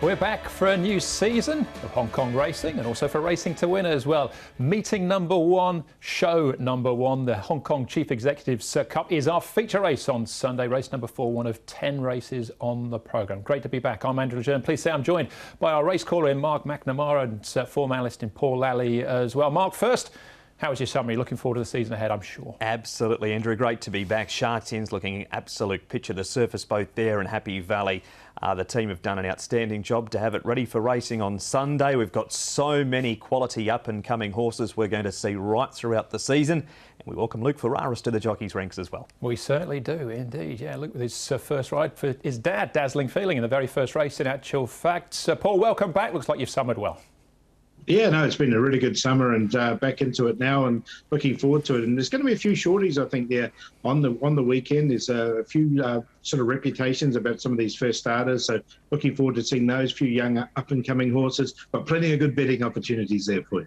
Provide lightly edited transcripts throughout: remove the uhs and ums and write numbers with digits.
We're back for a new season of Hong Kong racing and also for Racing to Win as well. Meeting number one, show number one, the Hong Kong Chief Executives Cup is our feature race on Sunday. Race number 4, one of 10 races on the programme. Great to be back. I'm Andrew Lejeune. Please say I'm joined by our race caller in Mark McNamara and form analyst in Paul Lally as well. Mark, first, how was your summary? Looking forward to the season ahead, I'm sure. Absolutely, Andrew. Great to be back. Sha Tin's looking an absolute picture. The surface both there and Happy Valley. The team have done an outstanding job to have it ready for racing on Sunday. We've got so many quality up-and-coming horses we're going to see right throughout the season. And we welcome Luke Ferraris to the jockeys' ranks as well. We certainly do, indeed. Yeah, Luke with his first ride for his dad, dazzling feeling in the very first race in actual fact. Paul, welcome back. Looks like you've summered well. Yeah, no, it's been a really good summer and back into it now and looking forward to it. And there's going to be a few shorties, I think, there on the weekend. There's a few sort of reputations about some of these first starters. So looking forward to seeing those few young up-and-coming horses, but plenty of good betting opportunities there for you.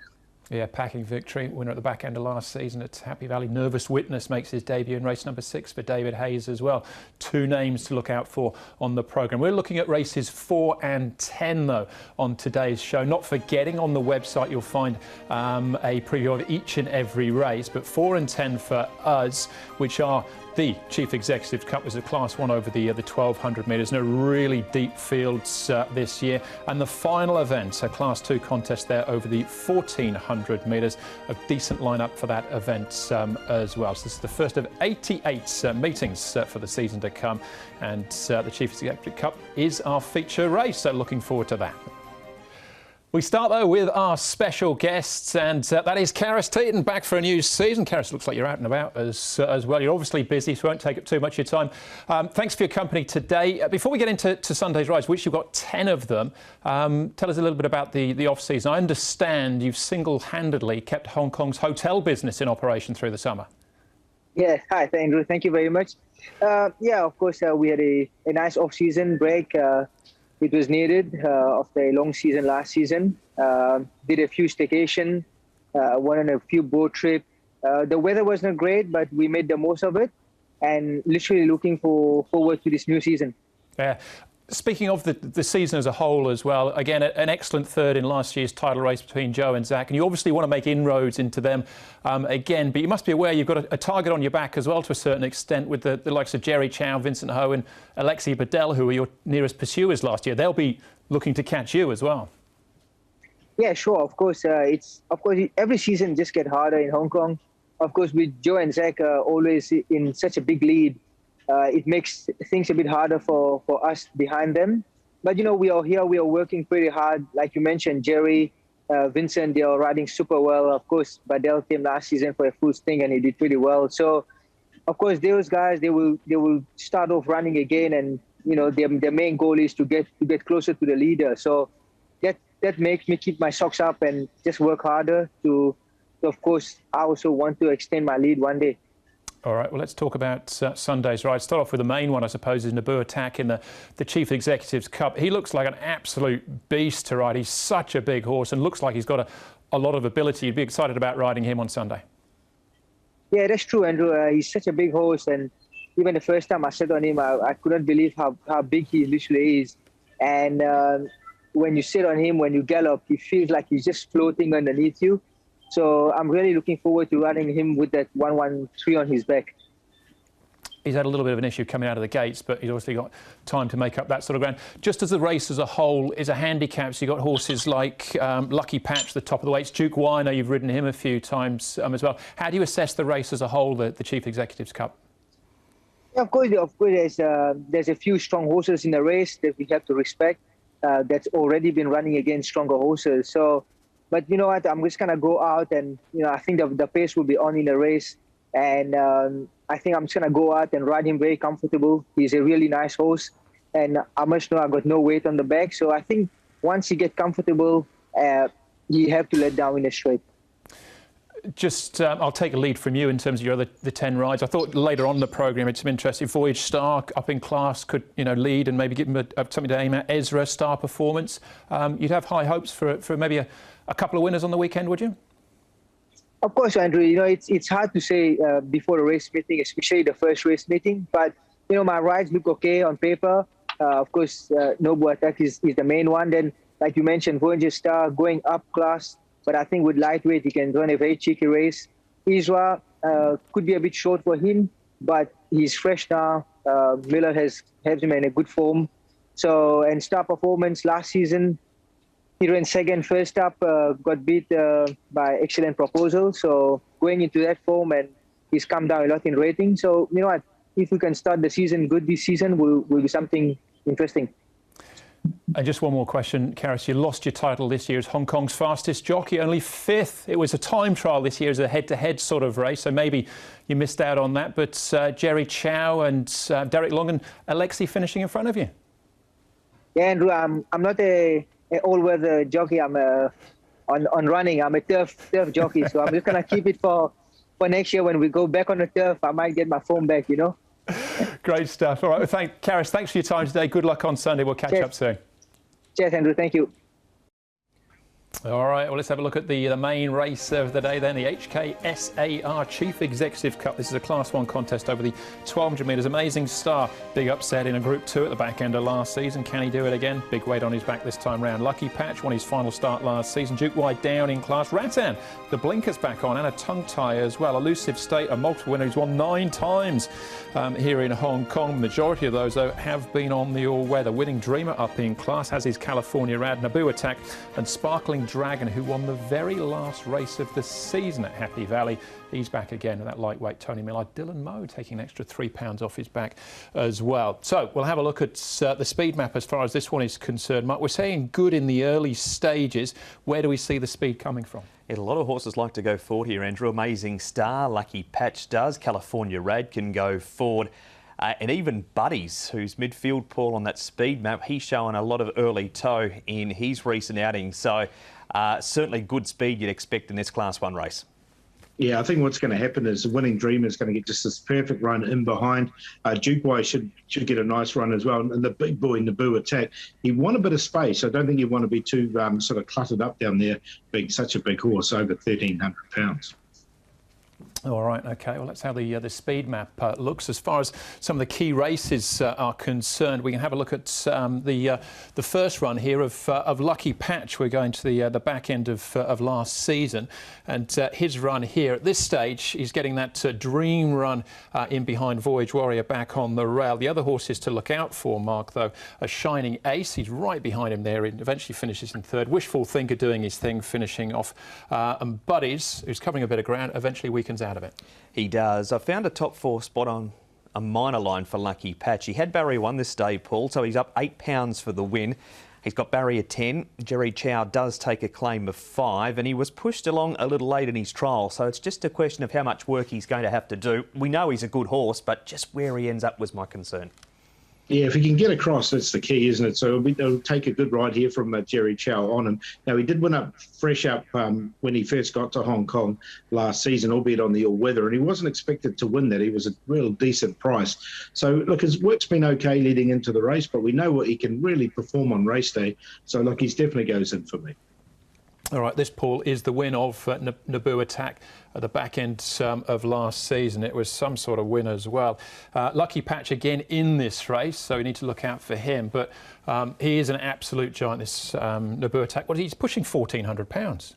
Yeah, packing victory, winner at the back end of last season at Happy Valley. Nervous Witness makes his debut in race number 6 for David Hayes as well. 2 names to look out for on the programme. We're looking at races 4 and 10 though on today's show. Not forgetting on the website you'll find a preview of each and every race, but 4 and 10 for us, which are the Chief Executive Cup, was a Class 1 over the 1,200 metres. No really deep fields this year. And the final event, a Class 2 contest there over the 1,400 metres. A decent lineup for that event as well. So this is the first of 88 meetings for the season to come. And the Chief Executive Cup is our feature race. So looking forward to that. We start, though, with our special guests, and that is Sha Tin, back for a new season. Sha, looks like you're out and about as well. You're obviously busy, so we won't take up too much of your time. Thanks for your company today. Before we get into Sunday's rides, which you've got 10 of them, tell us a little bit about the off-season. I understand you've single-handedly kept Hong Kong's hotel business in operation through the summer. Yeah, hi, Andrew. Thank you very much. Yeah, of course, we had a nice off-season break. It was needed after a long season last season. Did a few staycation, went on a few boat trips. The weather wasn't great, but we made the most of it and literally looking forward to this new season. Yeah. Speaking of the season as a whole as well, again, an excellent third in last year's title race between Joe and Zach, and you obviously want to make inroads into them again, but you must be aware you've got a target on your back as well to a certain extent with the likes of Jerry Chow, Vincent Ho and Alexi Bedell, who were your nearest pursuers last year. They'll be looking to catch you as well. Yeah, sure. Of course, every season just get harder in Hong Kong. Of course, with Joe and Zach always in such a big lead, it makes things a bit harder for us behind them. But, you know, we are here, we are working pretty hard. Like you mentioned, Jerry, Vincent, they are riding super well. Of course, Badel came last season for a full sting and he did pretty well. So, of course, those guys, they will start off running again. And, you know, their main goal is to get closer to the leader. So that makes me keep my socks up and just work harder to of course, I also want to extend my lead one day. All right, well, let's talk about Sunday's ride. Start off with the main one, I suppose, is Naboo Attack in the Chief Executives Cup. He looks like an absolute beast to ride. He's such a big horse and looks like he's got a lot of ability. You'd be excited about riding him on Sunday. Yeah, that's true, Andrew. He's such a big horse, and even the first time I sat on him, I couldn't believe how big he literally is. And when you sit on him, when you gallop, he feels like he's just floating underneath you. So I'm really looking forward to riding him with that 113 on his back. He's had a little bit of an issue coming out of the gates, but he's obviously got time to make up that sort of ground. Just as the race as a whole is a handicap, so you've got horses like Lucky Patch, the top of the weights. Duke Winer, you've ridden him a few times as well. How do you assess the race as a whole, the Chief Executives Cup? Yeah, of course, there's a few strong horses in the race that we have to respect. That's already been running against stronger horses. So. But you know what? I'm just gonna go out, and you know I think the pace will be on in the race, and I think I'm just gonna go out and ride him very comfortable. He's a really nice horse, and I must know I got no weight on the back. So I think once he gets comfortable, you have to let down in the straight. Just, I'll take a lead from you in terms of your other 10 rides. I thought later on in the programme it's some interesting. Voyage Star up in class could, you know, lead and maybe give him something to aim at. Ezra, star performance. You'd have high hopes for maybe a couple of winners on the weekend, would you? Of course, Andrew. You know, it's hard to say before the race meeting, especially the first race meeting. But you know, my rides look okay on paper. Of course, Nobu Attack is the main one. Then, like you mentioned, Voyager Star going up class. But I think with lightweight, he can run a very cheeky race. Isra could be a bit short for him, but he's fresh now. Miller has him in a good form. So, and Star Performance last season, he ran second first up, got beat by Excellent Proposal. So going into that form, and he's come down a lot in rating. So, you know what, if we can start the season good this season, will be something interesting. And just one more question, Karis. You lost your title this year as Hong Kong's fastest jockey, only fifth. It was a time trial this year as a head-to-head sort of race, so maybe you missed out on that. But Jerry Chow and Derek Long and Alexi finishing in front of you. Yeah, Andrew, I'm not a all-weather jockey. I'm on running. I'm a turf jockey, so I'm just gonna keep it for next year when we go back on the turf. I might get my form back, you know. Great stuff. All right, well, Karis, thanks for your time today. Good luck on Sunday. We'll catch up soon. Cheers, Andrew. Thank you. All right, well, let's have a look at the main race of the day then, the HKSAR Chief Executive Cup. This is a Class 1 contest over the 1200 metres. Amazing Star, big upset in a Group 2 at the back end of last season. Can he do it again? Big weight on his back this time round. Lucky Patch won his final start last season. Duke Wide down in class. Rattan, the blinkers back on, and a tongue tie as well. Elusive State, a multiple winner. He's won 9 times here in Hong Kong. The majority of those, though, have been on the all-weather. Winning Dreamer up in class, has his California Rad, Naboo Attack, and Sparkling Dragon, who won the very last race of the season at Happy Valley. He's back again with that lightweight Tony Miller. Dylan Moe taking an extra £3 off his back as well. So we'll have a look at the speed map as far as this one is concerned. Mark, we're saying good in the early stages. Where do we see the speed coming from? Yeah, a lot of horses like to go forward here, Andrew. Amazing Star, Lucky Patch does. California Rad can go forward. And even Buddies, whose midfield pull on that speed map, he's showing a lot of early toe in his recent outings. So certainly good speed you'd expect in this Class 1 race. Yeah, I think what's going to happen is the Winning Dreamer is going to get just this perfect run in behind. Duke Wai should get a nice run as well. And the big boy, Naboo Attack, he won a bit of space. I don't think you want to be too sort of cluttered up down there, being such a big horse, over 1,300 pounds. All right, OK. Well, that's how the speed map looks. As far as some of the key races are concerned, we can have a look at the first run here of Lucky Patch. We're going to the back end of last season, and his run here at this stage, he's getting that dream run in behind Voyage Warrior back on the rail. The other horses to look out for, Mark, though, a Shining Ace. He's right behind him there. He eventually finishes in third. Wishful Thinker doing his thing, finishing off. And Buddies, who's covering a bit of ground, eventually weakens out of it. He does. I found a top 4 spot on a minor line for Lucky Patch. He had barrier 1 this day, Paul, so he's up £8 for the win. He's got barrier 10. Jerry Chow does take a claim of 5, and he was pushed along a little late in his trial, so it's just a question of how much work he's going to have to do. We know he's a good horse, but just where he ends up was my concern. Yeah, if he can get across, that's the key, isn't it? So it'll take a good ride here from Jerry Chow on him. Now, he did win up fresh up when he first got to Hong Kong last season, albeit on the all-weather, and he wasn't expected to win that. He was a real decent price. So, look, his work's been okay leading into the race, but we know what he can really perform on race day. So, look, he's definitely goes in for me. All right, this, Paul, is the win of Naboo Attack at the back end of last season. It was some sort of win as well. Lucky Patch again in this race, so we need to look out for him. But he is an absolute giant, this Naboo Attack. Well, he's pushing £1,400.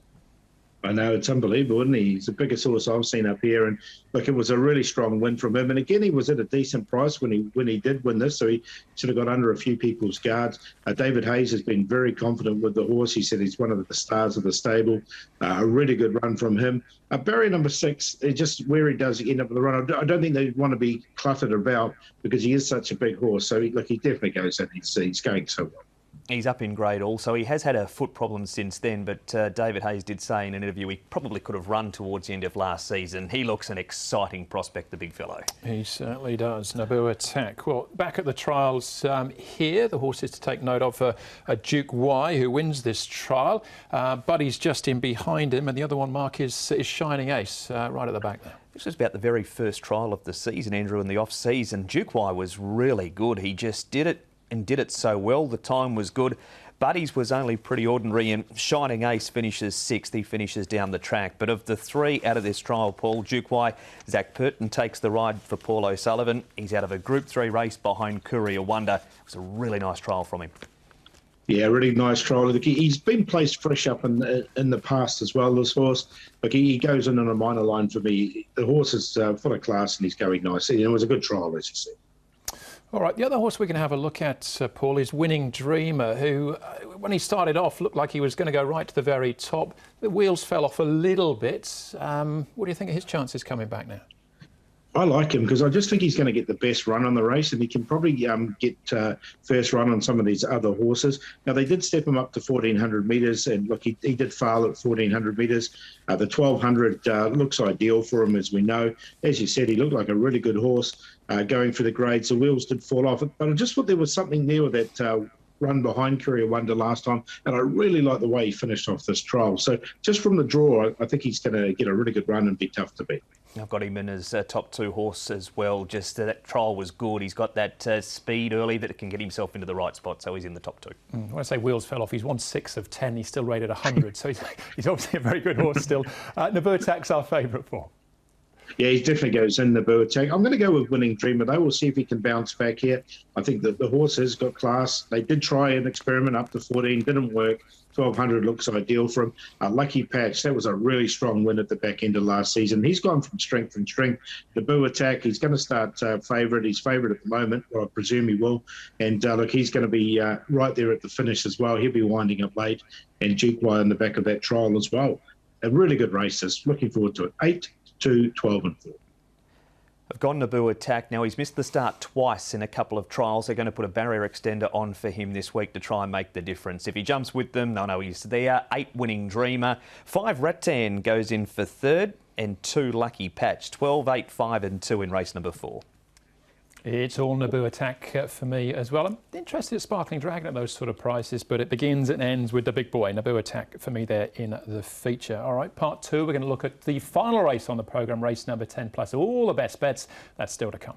I know, it's unbelievable, isn't he? He's the biggest horse I've seen up here, and look, it was a really strong win from him. And again, he was at a decent price when he did win this, so he sort of got under a few people's guards. David Hayes has been very confident with the horse. He said he's one of the stars of the stable. A really good run from him. Barrier number 6, just where he does end up with the run. I don't think they want to be cluttered about because he is such a big horse. So look, he definitely goes in. He's going so well. He's up in grade also. He has had a foot problem since then, but David Hayes did say in an interview he probably could have run towards the end of last season. He looks an exciting prospect, the big fellow. He certainly does. Naboo Attack. Well, back at the trials here, the horses to take note of a Duke Y, who wins this trial. Buddy's just in behind him, and the other one, Mark, is Shining Ace, right at the back there. This was about the very first trial of the season, Andrew, in the off-season. Duke Y was really good. He just did it. And did it so well. The time was good. Buddies was only pretty ordinary, and Shining Ace finishes 6th. He finishes down the track. But of the 3 out of this trial, Paul, Duquois, Zach Purton takes the ride for Paul O'Sullivan. He's out of a Group 3 race behind Courier Wonder. It was a really nice trial from him. Yeah, really nice trial. He's been placed fresh up in the past as well, this horse. He goes in on a minor line for me. The horse is full of class and he's going nicely. It was a good trial, as you said. All right, the other horse we can have a look at, Paul, is Winning Dreamer, who, when he started off, looked like he was going to go right to the very top. The wheels fell off a little bit. What do you think of his chances coming back now? I like him because I just think he's going to get the best run on the race, and he can probably get first run on some of these other horses. Now, they did step him up to 1,400 metres, and look, he did fail at 1,400 metres. The 1,200 looks ideal for him, as we know. As you said, he looked like a really good horse going for the grades. The wheels did fall off, but I just thought there was something there with that run behind Courier Wonder last time, and I really like the way he finished off this trial. So just from the draw, I think he's going to get a really good run and be tough to beat. I've got him in as top 2 horse as well. Just that trial was good. He's got that speed early that can get himself into the right spot, so he's in the top 2. When I say wheels fell off, he's won 6 of 10. He's still rated 100, so he's obviously a very good horse still. Naburtak's our favourite for. Yeah, he definitely goes in the Naburtak. I'm going to go with Winning Dreamer, though. We'll see if he can bounce back here. I think that the horse has got class. They did try an experiment up to 14, didn't work. 1,200 looks ideal for him. Lucky Patch, that was a really strong win at the back end of last season. He's gone from strength to strength. The Naburtak, he's going to start favourite. He's favourite at the moment, or I presume he will. And look, he's going to be right there at the finish as well. He'll be winding up late. And Duquois in the back of that trial as well. A really good races. Looking forward to it. 8, 2, 12 and 4. I've gone Naburtak. Now, he's missed the start twice in a couple of trials. They're going to put a barrier extender on for him this week to try and make the difference. If he jumps with them, they'll know he's there. 8 Winning Dreamer. 5 Rattan goes in for 3rd, and 2 Lucky Patch. 12, 8, 5 and 2 in race number 4. It's all Naburtak for me as well. I'm interested at Sparkling Dragon at those sort of prices, but it begins and ends with the big boy, Naburtak, for me there in the feature. All right, part 2, we're going to look at the final race on the programme, race number 10 plus. All the best bets, that's still to come.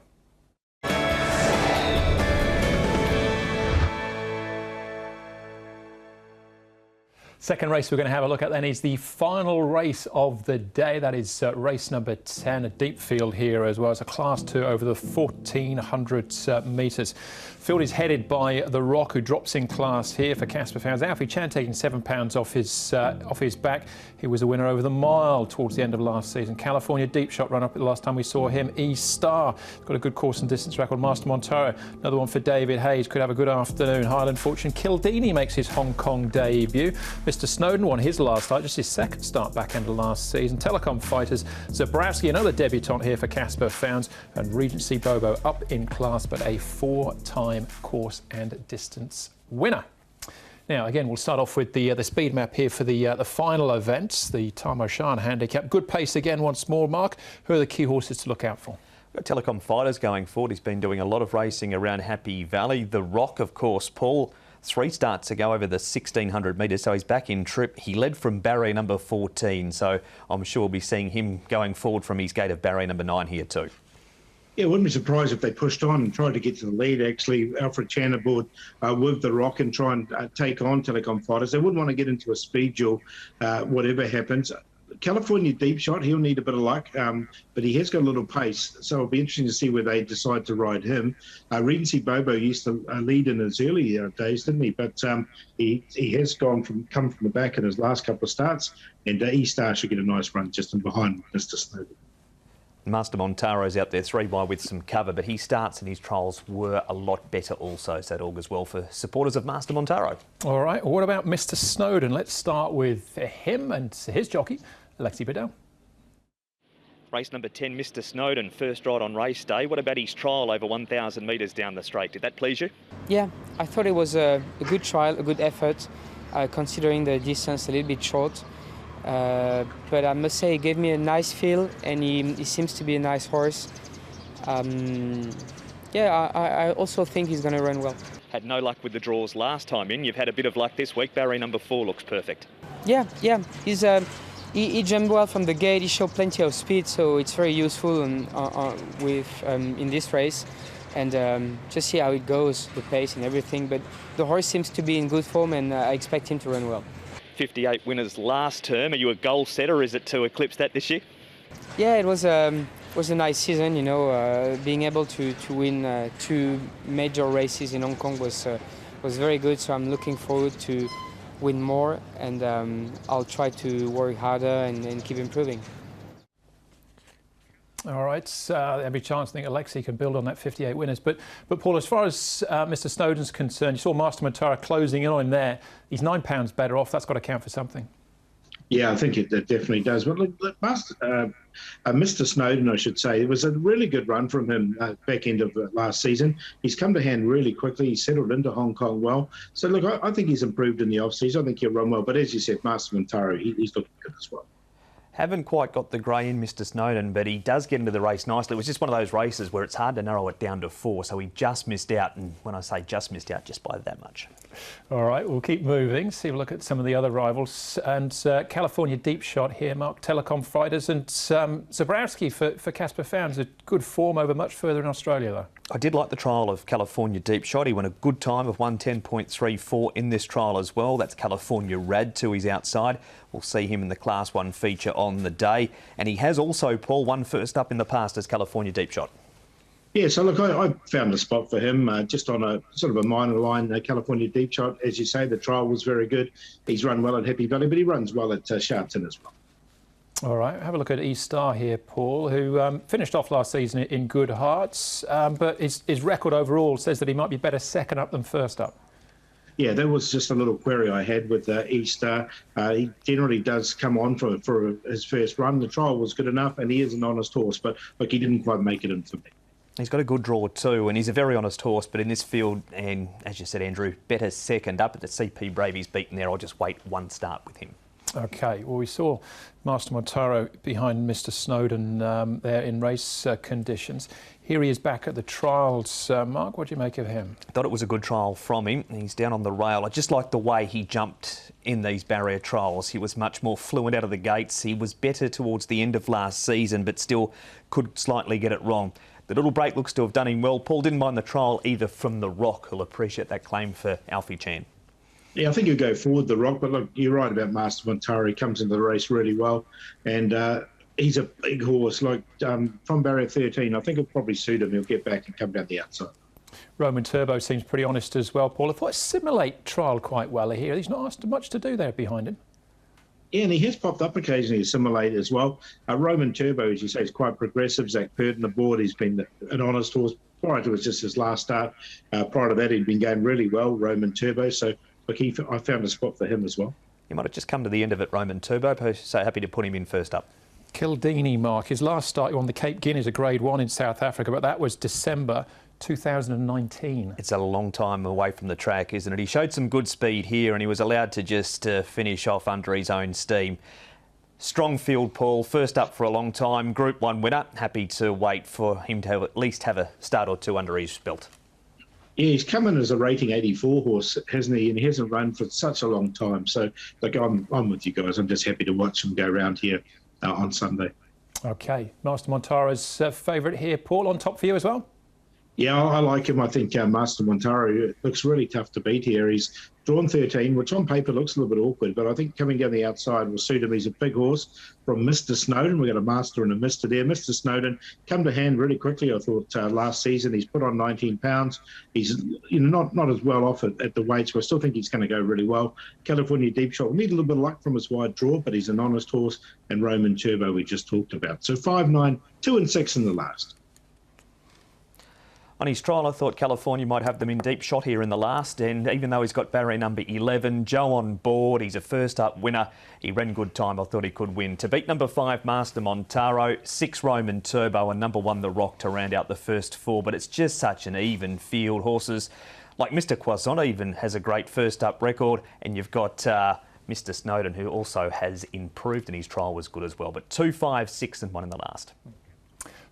Second race we're going to have a look at then is the final race of the day. That is race number 10, a deep field here as well. It's a class 2 over the 1,400 metres. Field is headed by The Rock, who drops in class here for Casper fans. Alfie Chan taking £7 off his back. He was a winner over the mile towards the end of last season. California deep shot run up the last time we saw him. E-Star got a good course and distance record. Master Montoro, another one for David Hayes, could have a good afternoon. Highland Fortune Kildini makes his Hong Kong debut. Mr. Snowden won his last start, just his second start back end of last season. Telecom Fighters, Zabrowski, another debutant here for Casper fans, and Regency Bobo up in class, but a 4-time course and distance winner. Now, again, we'll start off with the speed map here for the final event, the Tamo Shan handicap. Good pace again once more, Mark. Who are the key horses to look out for? We've got Telecom Fighters going forward. He's been doing a lot of racing around Happy Valley. The Rock, of course, Paul, 3 starts ago over the 1,600 metres, so he's back in trip. He led from barrier number 14, so I'm sure we'll be seeing him going forward from his gate of barrier number 9 here too. Yeah, I wouldn't be surprised if they pushed on and tried to get to the lead, actually. Alfred Chan aboard with The Rock and try and take on Telecom Fighters. They wouldn't want to get into a speed duel, whatever happens. California deep shot, he'll need a bit of luck, but he has got a little pace, so it'll be interesting to see where they decide to ride him. Regency Bobo used to lead in his early days, didn't he? But he has come from the back in his last couple of starts, and E-Star should get a nice run just in behind Mr. Snowden. Master Montaro's out there 3 wide with some cover, but his starts and his trials were a lot better also, so that augurs well for supporters of Master Montaro. All right, what about Mr. Snowden? Let's start with him and his jockey, Alexi Bedell. Race number 10, Mr. Snowden, first ride on race day. What about his trial over 1,000 metres down the straight? Did that please you? Yeah, I thought it was a good trial, a good effort, considering the distance a little bit short. But I must say, he gave me a nice feel, and he seems to be a nice horse. Yeah, I also think he's going to run well. Had no luck with the draws last time in. You've had a bit of luck this week. Barrier number 4 looks perfect. Yeah. He jumped well from the gate. He showed plenty of speed, so it's very useful in this race. and just see how it goes, the pace and everything. But the horse seems to be in good form, and I expect him to run well. 58 winners last term. Are you a goal setter, or is it to eclipse that this year? Yeah, it was a nice season, you know. Being able to win 2 major races in Hong Kong was very good. So I'm looking forward to win more, and I'll try to work harder and keep improving. All right, every chance I think Alexei can build on that 58 winners. But Paul, as far as Mr. Snowden's concerned, you saw Master Montara closing in on him there. He's £9 better off. That's got to count for something. Yeah, I think it definitely does. But look, Mr. Snowden, I should say, it was a really good run from him back end of last season. He's come to hand really quickly. He's settled into Hong Kong well. So, look, I think he's improved in the off-season. I think he'll run well. But as you said, Master Montara, he's looking good as well. Haven't quite got the grey in Mr. Snowden, but he does get into the race nicely. It was just one of those races where it's hard to narrow it down to 4, so he just missed out. And when I say just missed out, just by that much. All right, we'll keep moving, see a look at some of the other rivals. And California Deep Shot here, Mark, Telecom Fighters, and Zabrowski for Casper Founds. A good form over much further in Australia, though. I did like the trial of California Deep Shot. He won a good time of 1:10.34 in this trial as well. That's California Rad 2. He's outside. We'll see him in the Class 1 feature on the day. And he has also, Paul, won first up in the past as California Deep Shot. Yeah, so look, I found a spot for him just on a sort of a minor line, California Deep Shot. As you say, the trial was very good. He's run well at Happy Valley, but he runs well at Sha Tin as well. All right, have a look at East Star here, Paul, who finished off last season in good hearts, but his record overall says that he might be better second up than first up. Yeah, that was just a little query I had with East Star. He generally does come on for his first run. The trial was good enough, and he is an honest horse, but look, he didn't quite make it in for me. He's got a good draw too, and he's a very honest horse, but in this field, and as you said, Andrew, better second up. At the CP Brave, he's beaten there. I'll just wait one start with him. OK, well, we saw Master Montara behind Mr. Snowden there in race conditions. Here he is back at the trials. Mark, what do you make of him? I thought it was a good trial from him. He's down on the rail. I just like the way he jumped in these barrier trials. He was much more fluent out of the gates. He was better towards the end of last season, but still could slightly get it wrong. The little break looks to have done him well. Paul didn't mind the trial either from the Rock. He'll appreciate that claim for Alfie Chan. Yeah, I think he'll go forward, the Rock, but look, you're right about Master Montara. He comes into the race really well, and he's a big horse. Like from barrier 13, I think it'll probably suit him. He'll get back and come down the outside. Roman Turbo seems pretty honest as well, Paul. I thought Simulate trialled quite well here. He's not asked much to do there behind him. Yeah, and he has popped up occasionally, Simulate as well. Roman Turbo, as you say, is quite progressive. Zach Purton aboard, he's been an honest horse. Prior to just his last start, prior to that, he'd been going really well, Roman Turbo. So, look, I found a spot for him as well. You might have just come to the end of it, Roman Turbo. So happy to put him in first up. Kildini, Mark. His last start on the Cape Guineas, a Grade 1 in South Africa, but that was December 2019. It's a long time away from the track, isn't it? He showed some good speed here and he was allowed to just finish off under his own steam. Strong field, Paul. First up for a long time. Group 1 winner. Happy to wait for him to at least have a start or two under his belt. Yeah, he's come in as a rating 84 horse, hasn't he? And he hasn't run for such a long time. So, look, I'm with you guys. I'm just happy to watch him go around here on Sunday. OK. Master Montara's favourite here. Paul, on top for you as well? Yeah, I like him. I think Master Montara looks really tough to beat here. He's drawn 13, which on paper looks a little bit awkward, but I think coming down the outside will suit him. He's a big horse from Mr. Snowden. We've got a Master and a Mr. there. Mr. Snowden come to hand really quickly, I thought, last season. He's put on 19 pounds. He's not as well off at the weights, but I still think he's going to go really well. California Deep Shot. We need a little bit of luck from his wide draw, but he's an honest horse. And Roman Turbo we just talked about. So 5, 9, 2 and 6 in the last. On his trial, I thought California might have them in Deep Shot here in the last, and even though he's got barrier number 11, Joe on board, he's a first-up winner. He ran good time, I thought he could win. To beat number 5, Master Montaro, 6, Roman Turbo, and number 1, The Rock, to round out the first 4. But it's just such an even field. Horses like Mr. Quasson even has a great first-up record, and you've got Mr. Snowden, who also has improved, and his trial was good as well. But 2, 5, 6 and 1 in the last.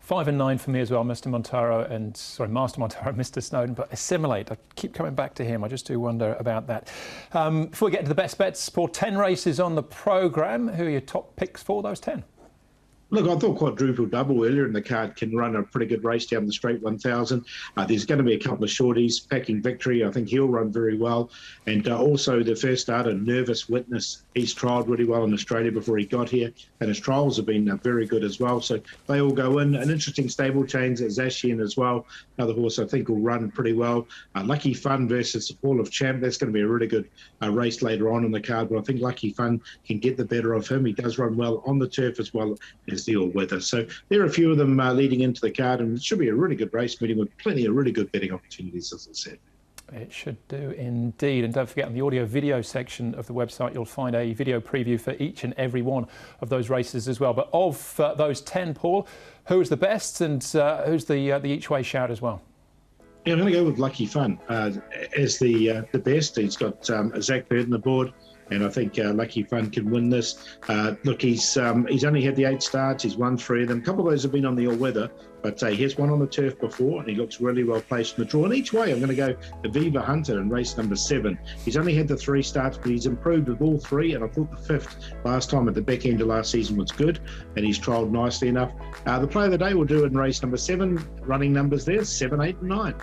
5 and 9 for me as well, Master Montaro, Mr. Snowden, but Assimilate. I keep coming back to him. I just do wonder about that. Before we get to the best bets, Paul, 10 races on the programme. Who are your top picks for those 10? Look, I thought quadruple double earlier in the card can run a pretty good race down the straight 1,000. There's going to be a couple of shorties. Packing Victory, I think he'll run very well. And also the first starter, Nervous Witness. He's trialled really well in Australia before he got here. And his trials have been very good as well. So they all go in. An interesting stable change at Sha Tin as well. Another horse I think will run pretty well. Lucky Fun versus Hall of Champ. That's going to be a really good race later on in the card. But I think Lucky Fun can get the better of him. He does run well on the turf as well as the all-weather. So there are a few of them leading into the card, and it should be a really good race meeting with plenty of really good betting opportunities, as I said. It should do indeed. And don't forget, on the audio video section of the website, you'll find a video preview for each and every one of those races as well. But of those 10, Paul, who's the best, and who's the each-way shout as well? Yeah, I'm going to go with Lucky Fun as the best. He's got Zach Bird on the board, and I think Lucky Fun can win this. Look, he's only had the 8 starts. He's won 3 of them. A couple of those have been on the all-weather, but he has won on the turf before, and he looks really well placed in the draw. And each way, I'm going to go Aviva Hunter in race number 7. He's only had the 3 starts, but he's improved with all 3, and I thought the 5th last time at the back end of last season was good, and he's trialled nicely enough. The play of the day will do in race number 7. Running numbers there, 7, 8, and 9.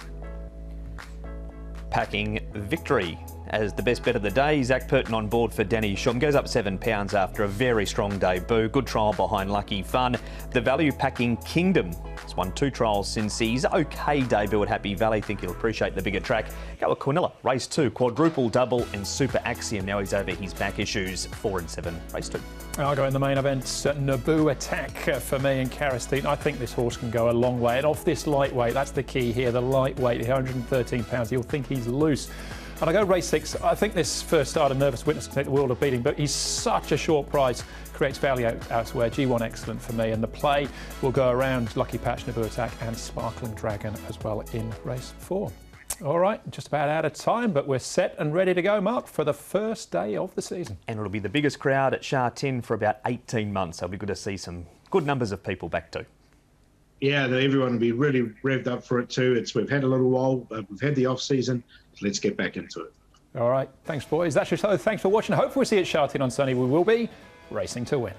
Packing Victory as the best bet of the day. Zach Purton on board for Danny Shum. Goes up £7 after a very strong debut. Good trial behind Lucky Fun. The value Packing Kingdom has won 2 trials since his okay debut at Happy Valley. Think he'll appreciate the bigger track. Go with Quinella, race 2. Quadruple double and Super Axiom. Now he's over his back issues. 4 and 7, race 2. I'll go in the main event. Naboo Attack for me and Karastine. I think this horse can go a long way. And off this lightweight, that's the key here. The lightweight, the £113. You'll think he's loose. And I go race 6. I think this first starter, Nervous Witness, can take the world of beating, but he's such a short price, creates value elsewhere. G1 excellent for me. And the play will go around Lucky Patch, Naboo Attack and Sparkling Dragon as well in race 4. All right, just about out of time, but we're set and ready to go, Mark, for the first day of the season. And it'll be the biggest crowd at Sha Tin for about 18 months. So it'll be good to see some good numbers of people back too. Yeah, everyone will be really revved up for it too. We've had a little while, we've had the off-season. Let's get back into it. All right, thanks, boys. That's your show. Thanks for watching. Hopefully we'll see you at Sha Tin on Sunday. We will be racing to win.